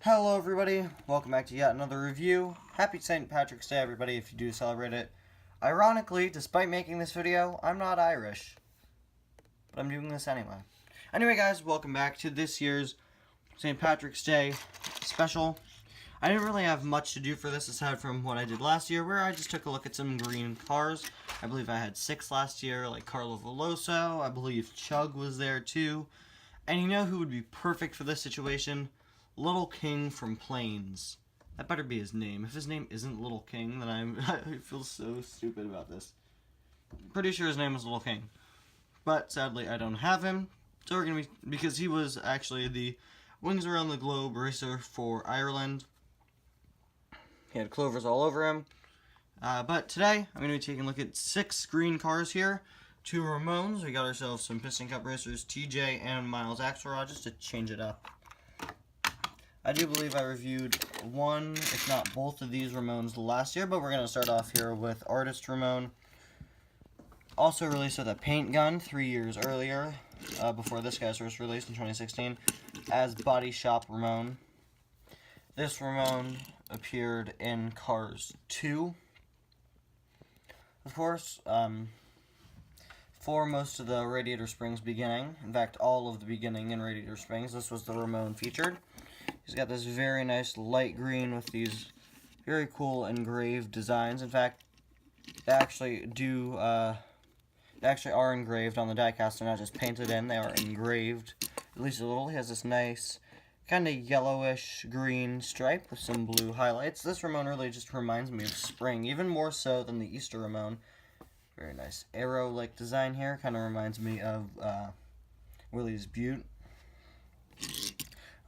Hello everybody, welcome back to yet another review. Happy St. Patrick's Day everybody if you do celebrate it. Ironically, despite making this video, I'm not Irish. But I'm doing this anyway. Anyway guys, welcome back to this year's St. Patrick's Day special. I didn't really have much to do for this aside from what I did last year, where I just took a look at some green cars. I believe I had 6 last year, like Carlo Veloso. I believe Chug was there too. And you know who would be perfect for this situation? Little King from Plains. That better be his name. If his name isn't Little King, then I feel so stupid about this. I'm pretty sure his name is Little King. But sadly, I don't have him. So we're going to be, because he was actually the Wings Around the Globe racer for Ireland. He had clovers all over him. But today, I'm going to be taking a look at 6 green cars here. 2 Ramones. We got ourselves some Piston Cup racers, TJ and Miles Axlerod, just to change it up. I do believe I reviewed one, if not both of these Ramones last year, but we're going to start off here with Artist Ramon. Also released with a paint gun 3 years earlier, before this guy's first released in 2016, as Body Shop Ramon. This Ramon appeared in Cars 2, of course, for most of the Radiator Springs beginning. In fact, all of the beginning in Radiator Springs, this was the Ramon featured. He's got this very nice light green with these very cool engraved designs. In fact, they actually are engraved on the diecast. They're not just painted in, they are engraved, at least a little. He has this nice kind of yellowish green stripe with some blue highlights. This Ramon really just reminds me of spring, even more so than the Easter Ramon. Very nice arrow-like design here. Kind of reminds me of Willie's Butte.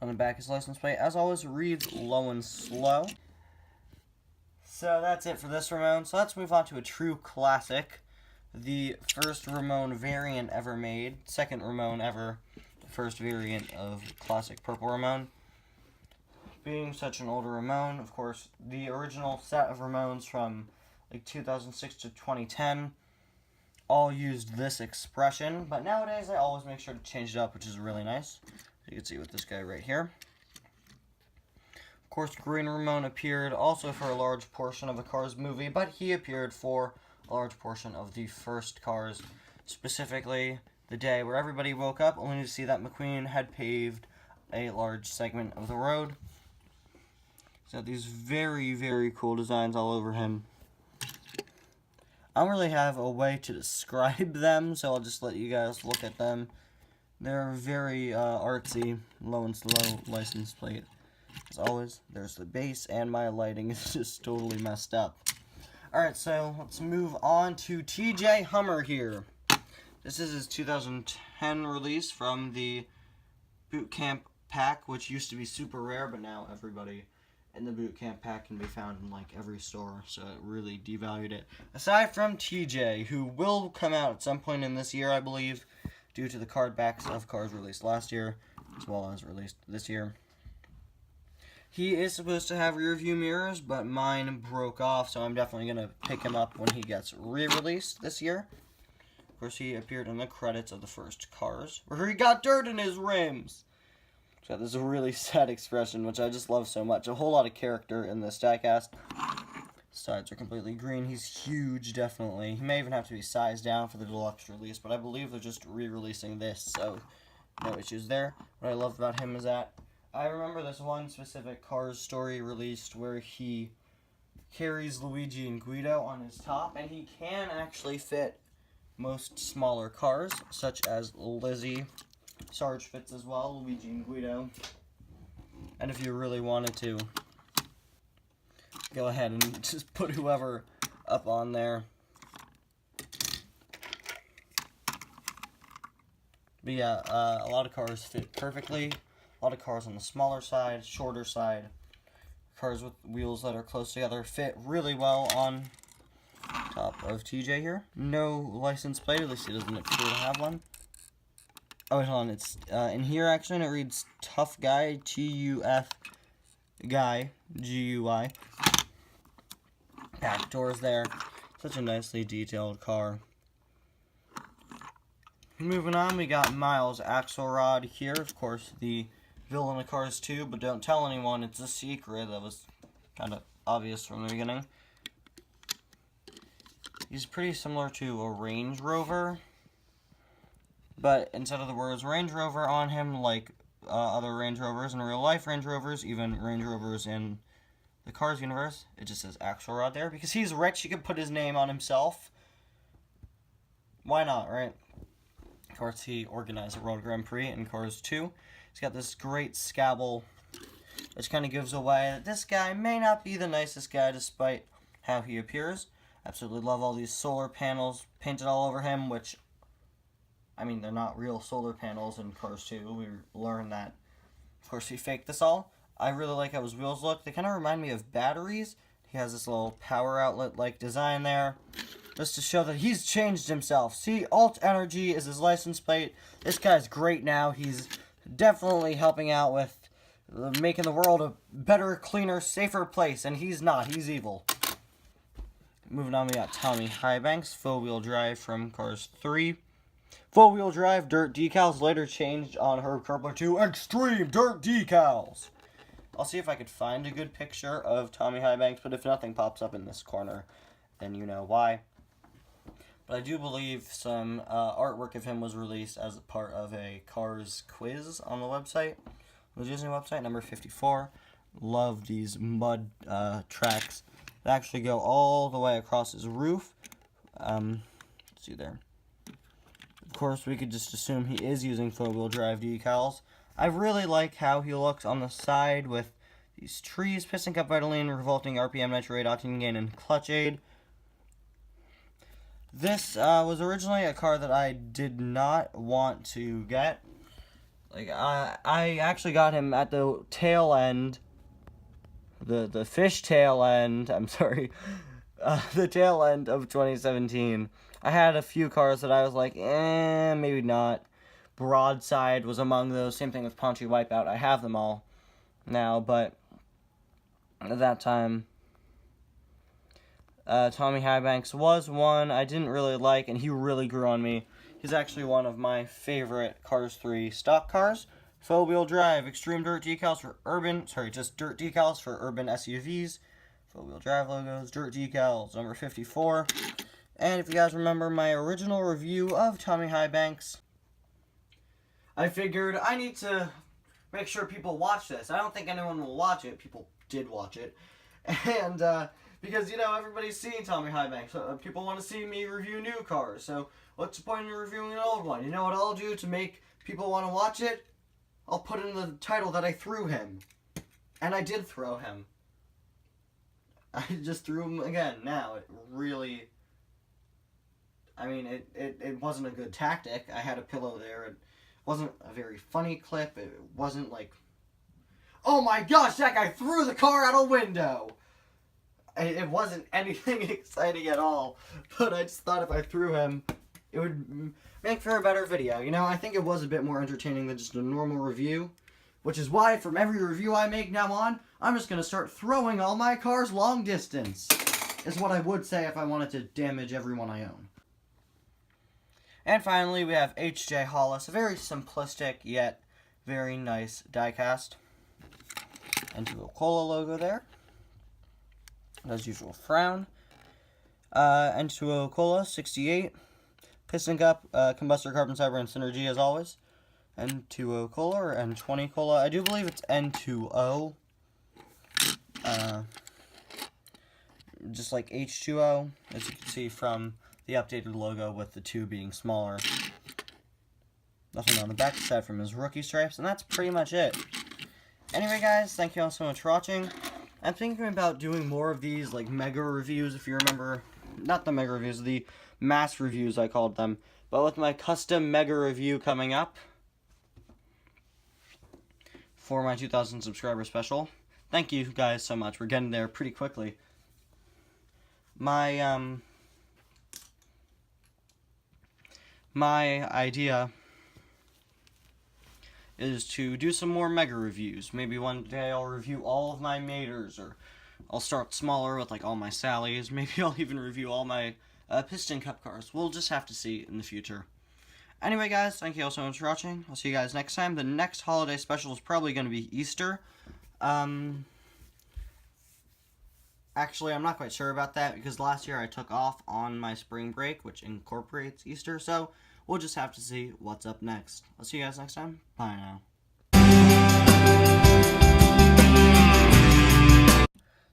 On the back is license plate. As always, reads low and slow. So that's it for this Ramon. So let's move on to a true classic. The first Ramon variant ever made. Second Ramon ever. The first variant of classic Purple Ramon. Being such an older Ramon, of course, the original set of Ramones from like 2006 to 2010 all used this expression. But nowadays, I always make sure to change it up, which is really nice. You can see with this guy right here. Of course, Green Ramon appeared also for a large portion of the Cars movie, but he appeared for a large portion of the first Cars, specifically the day where everybody woke up only to see that McQueen had paved a large segment of the road. He's got these very, very cool designs all over him. I don't really have a way to describe them, so I'll just let you guys look at them. They're very artsy, low and slow license plate. As always, there's the base, and my lighting is just totally messed up. Alright, so let's move on to TJ Hummer here. This is his 2010 release from the Boot Camp pack, which used to be super rare, but now everybody in the Boot Camp pack can be found in like every store, so it really devalued it. Aside from TJ, who will come out at some point in this year, I believe, due to the card backs of cars released last year, as well as released this year. He is supposed to have rear view mirrors, but mine broke off, so I'm definitely going to pick him up when he gets re-released this year. Of course, he appeared in the credits of the first Cars, where he got dirt in his rims. So this is a really sad expression, which I just love so much. A whole lot of character in this diecast. Sides are completely green. He's huge, definitely. He may even have to be sized down for the deluxe release, but I believe they're just re-releasing this, so no issues there. What I love about him is that I remember this one specific Cars story released where he carries Luigi and Guido on his top, and he can actually fit most smaller cars, such as Lizzie. Sarge fits as well, Luigi and Guido. And if you really wanted to, go ahead and just put whoever up on there. But yeah, a lot of cars fit perfectly. A lot of cars on the smaller side, shorter side. Cars with wheels that are close together fit really well on top of TJ here. No license plate, at least he doesn't appear to have one. Oh, wait, hold on. It's in here, actually, and it reads Tough Guy, T-U-F Guy, G-U-I. Back doors there. Such a nicely detailed car. Moving on, we got Miles Axlerod here. Of course, the villain of Cars 2, but don't tell anyone, it's a secret. That was kind of obvious from the beginning. He's pretty similar to a Range Rover, but instead of the words Range Rover on him, like other Range Rovers in real life Range Rovers, even Range Rovers in the Cars universe, it just says Axlerod there, because he's rich, he could put his name on himself. Why not, right? Of course, he organized the World Grand Prix in Cars 2. He's got this great scabble, which kind of gives away that this guy may not be the nicest guy despite how he appears. Absolutely love all these solar panels painted all over him, which, I mean, they're not real solar panels in Cars 2. We learned that. Of course, he faked this all. I really like how his wheels look. They kind of remind me of batteries. He has this little power outlet-like design there, just to show that he's changed himself. See, Alt Energy is his license plate. This guy's great now. He's definitely helping out with making the world a better, cleaner, safer place, and he's not. He's evil. Moving on, we got Tommy Highbanks, four-wheel drive from Cars 3. Four-wheel drive dirt decals, later changed on Herb Kerpler to extreme dirt decals. I'll see if I could find a good picture of Tommy Highbanks, but if nothing pops up in this corner, then you know why. But I do believe some artwork of him was released as a part of a Cars quiz on the website, the Disney website, number 54. Love these mud tracks that actually go all the way across his roof. Let's see there. Of course, we could just assume he is using four-wheel drive decals. I really like how he looks on the side with these trees, piston cup Vitaline, revolting RPM, nitro aid, octane gain, and clutch aid. This was originally a car that I did not want to get. Like, I actually got him at the tail end, the fish tail end, I'm sorry, the tail end of 2017. I had a few cars that I was like, maybe not. Broadside was among those. Same thing with Paunchy Wipeout. I have them all now, but at that time, Tommy Highbanks was one I didn't really like, and he really grew on me. He's actually one of my favorite Cars 3 stock cars. Four-wheel drive, extreme dirt decals for urban, just dirt decals for urban SUVs. Four-wheel drive logos, dirt decals, number 54. And if you guys remember my original review of Tommy Highbanks, I figured I need to make sure people watch this. I don't think anyone will watch it. People did watch it. And, because, you know, everybody's seen Tommy Highbanks. People want to see me review new cars. So, what's the point in reviewing an old one? You know what I'll do to make people want to watch it? I'll put in the title that I threw him. And I did throw him. I just threw him again. Now, it really... I mean, it wasn't a good tactic. I had a pillow there. It wasn't a very funny clip. It wasn't like... Oh my gosh, that guy threw the car out a window! It wasn't anything exciting at all. But I just thought if I threw him, it would make for a better video. You know, I think it was a bit more entertaining than just a normal review. Which is why, from every review I make now on, I'm just going to start throwing all my cars long distance. Is what I would say if I wanted to damage everyone I own. And finally, we have H.J. Hollis. A very simplistic, yet very nice diecast. N2O logo there. As usual, frown. N2O 68. Piston Cup, Combustor, Carbon Fiber, and Synergy as always. N2O or N20 Cola. I do believe it's N2O. Just like H2O, as you can see from the updated logo with the 2 being smaller. Nothing on the back aside from his rookie stripes, and that's pretty much it. Anyway, guys, thank you all so much for watching. I'm thinking about doing more of these, like, mega reviews, if you remember. Not the mega reviews, the mass reviews, I called them. But with my custom mega review coming up for my 2,000 subscriber special. Thank you guys so much. We're getting there pretty quickly. My idea is to do some more mega reviews. Maybe one day I'll review all of my Maters, or I'll start smaller with like all my Sallys. Maybe I'll even review all my Piston Cup cars. We'll just have to see in the future. Anyway, guys, thank you all so much for watching. I'll see you guys next time. The next holiday special is probably going to be Easter. Actually, I'm not quite sure about that because last year I took off on my spring break, which incorporates Easter. So we'll just have to see what's up next. I'll see you guys next time. Bye now.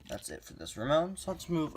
That's it for this Ramon. So let's move